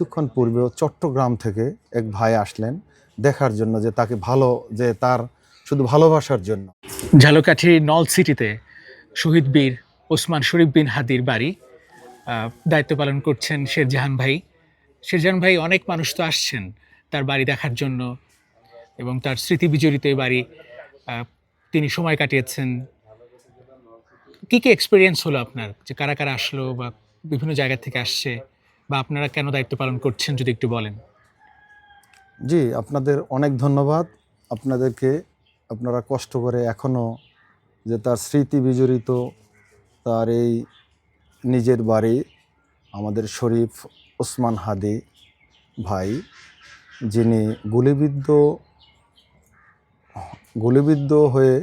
কিছুক্ষণ পূর্বেও চট্টগ্রাম থেকে এক ভাই আসলেন দেখার জন্য, যে তাকে ভালো, যে তার শুধু ভালোবাসার জন্য। ঝালকাঠি নল সিটিতে শহীদ বীর ওসমান শরীফ বিন হাদির বাড়ি দায়িত্ব পালন করছেন শেরজাহান ভাই। শেরজাহান ভাই, অনেক মানুষ তো আসছেন তার বাড়ি দেখার জন্য এবং তার স্মৃতি বিজড়িত এই বাড়ি তিনি সময় কাটিয়েছেন। কি কি এক্সপিরিয়েন্স হলো আপনার, যে কারা কারা আসলো বা বিভিন্ন জায়গা থেকে আসছে, বা আপনারা কেন দায়িত্ব পালন করছেন যদি একটু বলেন। জি, আপনাদের অনেক ধন্যবাদ। আপনাদেরকে, আপনারা কষ্ট করে এখনও যে তার স্মৃতি বিজড়িত তার এই নিজের বাড়ি, আমাদের শরীফ ওসমান হাদি ভাই, যিনি গুলিবিদ্ধ হয়ে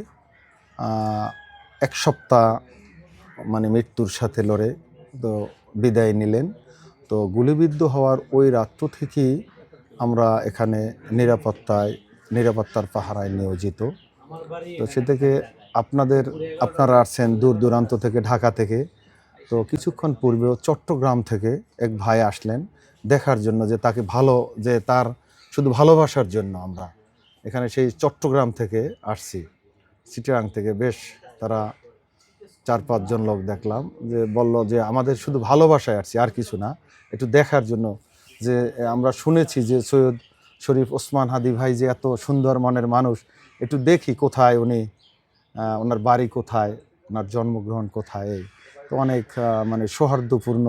এক সপ্তাহ মৃত্যুর সাথে লড়ে তো বিদায় নিলেন। তো গুলিবিদ্ধ হওয়ার ওই রাত্র থেকেই আমরা এখানে নিরাপত্তার পাহারায় নিয়োজিত। তো সে থেকে আপনারা আসছেন দূর দূরান্ত থেকে, ঢাকা থেকে। তো কিছুক্ষণ পূর্বেও চট্টগ্রাম থেকে এক ভাই আসলেন দেখার জন্য, যে তাকে যে তার শুধু ভালোবাসার জন্য আমরা এখানে সেই চট্টগ্রাম থেকে আসছি। চিটাগাং থেকে বেশ তারা 4-5 জন লোক দেখলাম, যে বলল যে আমাদের শুধু ভালোবাসায় আসছি, আর কিছু না, একটু দেখার জন্য। যে আমরা শুনেছি যে সৈয়দ শরীফ ওসমান হাদি ভাই যে এত সুন্দর মনের মানুষ, একটু দেখি কোথায় উনি, ওনার বাড়ি কোথায়, ওনার জন্মগ্রহণ কোথায়। তো অনেক সৌহার্দ্যপূর্ণ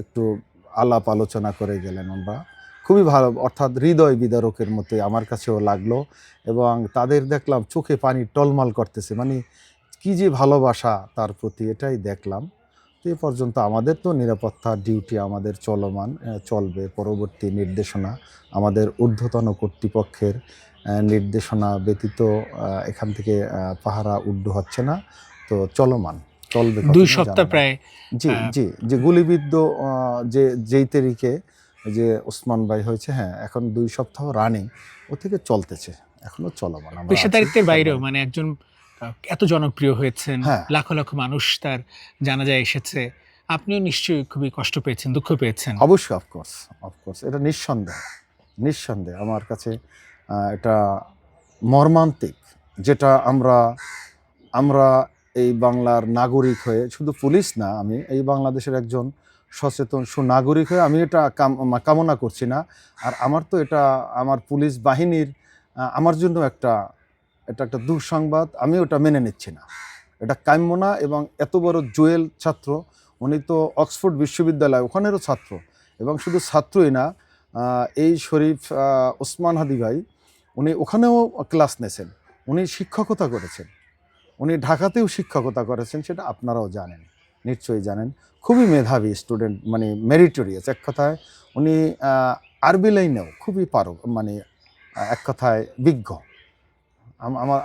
একটু আলাপ আলোচনা করে গেলেন আমরা। খুবই ভালো, অর্থাৎ হৃদয় বিদারকের মতোই আমার কাছেও লাগলো। এবং তাদের দেখলাম চোখে পানি টলমল করতেছে, কি যে ভালোবাসা তার প্রতি, এটাই দেখলাম। তো এ পর্যন্ত আমাদের তো নিরাপত্তার ডিউটি আমাদের চলবে। পরবর্তী নির্দেশনা আমাদের ঊর্ধ্বতন কর্তৃপক্ষের নির্দেশনা ব্যতীত এখান থেকে পাহারা উড্ড হচ্ছে না, তো চলবে 2 সপ্তাহ প্রায়। জি জি, যে গুলিবিদ্ধ যেই তারিখে যে ওসমান ভাই হয়েছে, হ্যাঁ, এখন 2 সপ্তাহ রানিং, ও থেকে চলতেছে, এখনো চলমান। পেশাদারিত্বের বাইরেও একজন এত জনপ্রিয় হয়েছেন, হ্যাঁ, লাখ লাখ মানুষ তার জানাজায় এসেছে, আপনিও নিশ্চয়ই খুবই কষ্ট পেয়েছেন, দুঃখ পেয়েছেন। অবশ্যই, অফকোর্স, এটা নিঃসন্দেহে আমার কাছে এটা মর্মান্তিক। যেটা আমরা এই বাংলার নাগরিক হয়ে, শুধু পুলিশ না, আমি এই বাংলাদেশের একজন সচেতন সুনাগরিক হয়ে আমি এটা কামনা করছি না। আর আমার তো এটা আমার পুলিশ বাহিনীর আমার জন্য এটা একটা দুঃসংবাদ। আমি ওটা মেনে নিচ্ছি না, এটা কাম্য না। এবং এত বড় জুয়েল ছাত্র, উনি তো অক্সফোর্ড বিশ্ববিদ্যালয় ওখানেরও ছাত্র, এবং শুধু ছাত্রই না, এই শরীফ ওসমান হাদি ভাই উনি ওখানেও ক্লাস নিয়েছেন, উনি শিক্ষকতা করেছেন, উনি ঢাকাতেও শিক্ষকতা করেছেন, সেটা আপনারাও জানেন, নিশ্চয়ই জানেন। খুবই মেধাবী স্টুডেন্ট, মেরিটোরিয়াস। এক কথায় উনি আরবি লাইনেও খুবই এক কথায় বিজ্ঞ।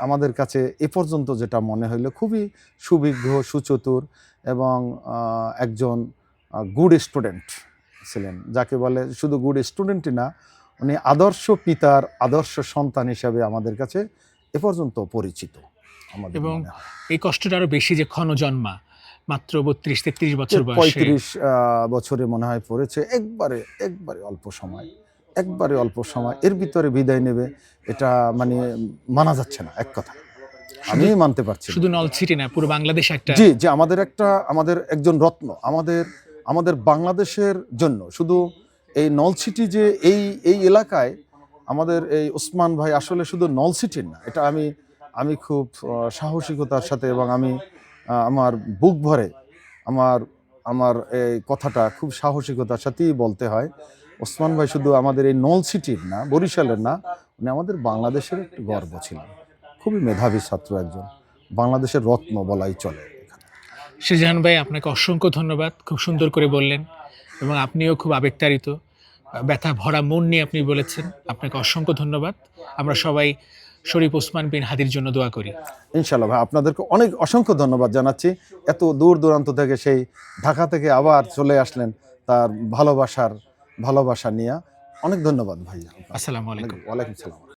আমাদের কাছে এ পর্যন্ত যেটা মনে হইলো, খুবই সুবিজ্ঞ, সুচতুর এবং একজন গুড স্টুডেন্ট ছিলেন, যাকে বলে শুধু গুড স্টুডেন্টই না, উনি আদর্শ পিতার আদর্শ সন্তান হিসাবে আমাদের কাছে এ পর্যন্ত পরিচিত। এবং এই কষ্টটা আরো বেশি যে ক্ষণজন্মা, মাত্র 32-33 বছর বয়সে, 35 বছরে মনে হয় পড়েছে, একবারে অল্প সময় এর ভিতরে বিদায় নেবে, এটা মানা যাচ্ছে না। এক কথা আমি মানতে পারছি শুধু নলছিটি না, পুরো বাংলাদেশ একটা। জি, আমাদের একজন রত্ন, আমাদের বাংলাদেশের জন্য, শুধু এই নলছিটি যে এই এলাকায় আমাদের এই ওসমান ভাই আসলে শুধু নলছিটির না, এটা আমি খুব সাহসিকতার সাথে, এবং আমি আমার বুক ভরে আমার এই কথাটা খুব সাহসিকতার সাথেই বলতে হয়। ওসমান ভাই শুধু আমাদের এই নলছিটির না, বরিশালের না, উনি আমাদের বাংলাদেশের একটি গর্ব ছিলেন। খুবই মেধাবী ছাত্র, একজন বাংলাদেশের রত্ন বলাই চলে। শেরজাহান ভাই, আপনাকে অসংখ্য ধন্যবাদ, খুব সুন্দর করে বললেন এবং আপনিও খুব আবেগতাড়িত, ব্যথা ভরা মন নিয়ে আপনি বলেছেন। আপনাকে অসংখ্য ধন্যবাদ। আমরা সবাই শরীফ ওসমান বিন হাদির জন্য দোয়া করি। ইনশাআল্লাহ ভাই, আপনাদেরকে অসংখ্য ধন্যবাদ জানাচ্ছি। এত দূর দূরান্ত থেকে, সেই ঢাকা থেকে আবার চলে আসলেন তার ভালোবাসা নিয়ে। অনেক ধন্যবাদ ভাই। আসসালামু আলাইকুম। ওয়ালাইকুম সালাম।